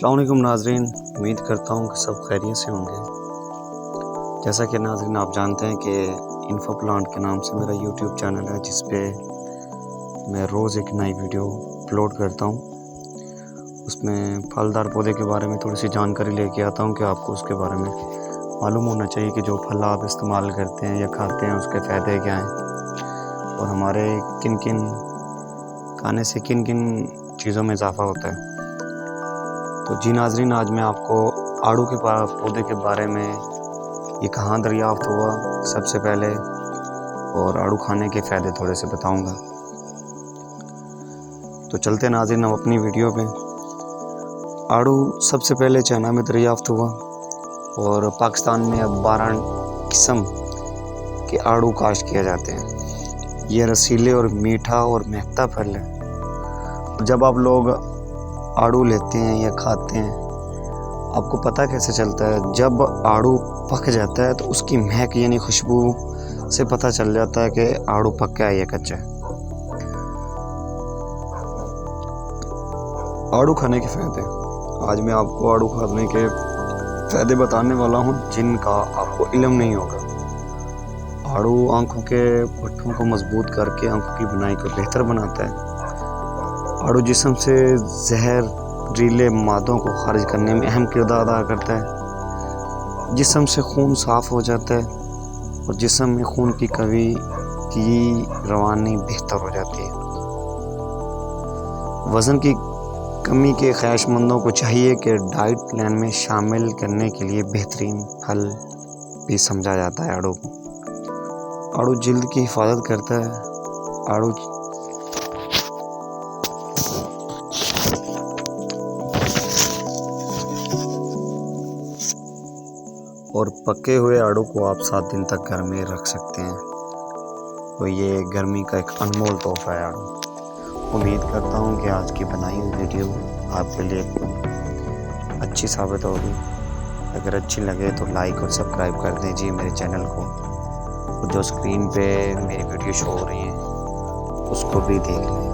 अस्सलाम वालेकुम नाज़रीन, उम्मीद करता हूँ कि सब खैरियत से होंगे। जैसा कि नाज़रीन आप जानते हैं कि इन्फो प्लांट के नाम से मेरा यूट्यूब चैनल है, जिस पे मैं रोज़ एक नई वीडियो अपलोड करता हूँ। उसमें फलदार पौधे के बारे में थोड़ी सी जानकारी लेके आता हूँ कि आपको उसके बारे में मालूम होना चाहिए कि जो फल आप इस्तेमाल करते हैं या खाते हैं उसके फ़ायदे क्या हैं और हमारे किन किन खाने से किन किन चीज़ों में इजाफ़ा होता है। तो जी नाज़रीन, आज मैं आपको आड़ू के पौधे के बारे में ये कहाँ दरियाफ़्त हुआ सबसे पहले और आड़ू खाने के फ़ायदे थोड़े से बताऊंगा। तो चलते नाज़रीन हम अपनी वीडियो पे। आड़ू सबसे पहले चाइना में दरियाफ़्त हुआ और पाकिस्तान में अब 12 किस्म के आड़ू काश्त किए जाते हैं। ये रसीले और मीठा और महकता फल है। जब आप लोग आड़ू लेते हैं या खाते हैं, आपको पता कैसे चलता है? जब आड़ू पक जाता है तो उसकी महक यानी खुशबू से पता चल जाता है कि आड़ू पक्का है या कच्चा है। आड़ू खाने के फ़ायदे। आज मैं आपको आड़ू खाने के फ़ायदे बताने वाला हूँ जिनका आपको इल्म नहीं होगा। आड़ू आँखों के पट्टों को मजबूत करके आँखों की बनाई को बेहतर बनाता है। आड़ू जिस्म से जहरीले मादों को खारिज करने में अहम किरदार अदा करता है। जिस्म से खून साफ़ हो जाता है और जिस्म में खून की रवानी बेहतर हो जाती है। वज़न की कमी के ख्वाहिशमंदों को चाहिए कि डाइट प्लान में शामिल करने के लिए बेहतरीन फल भी समझा जाता है आड़ू को। आड़ू जिल्द की हिफाजत करता है। आड़ू और पके हुए आड़ू को आप 7 दिन तक घर में रख सकते हैं। तो ये गर्मी का एक अनमोल तोहफा है आड़ू। उम्मीद करता हूँ कि आज की बनाई हुई वीडियो आपके लिए अच्छी साबित होगी। अगर अच्छी लगे तो लाइक और सब्सक्राइब कर दीजिए मेरे चैनल को, और जो स्क्रीन पे मेरी वीडियो शो हो रही है उसको भी देख लें।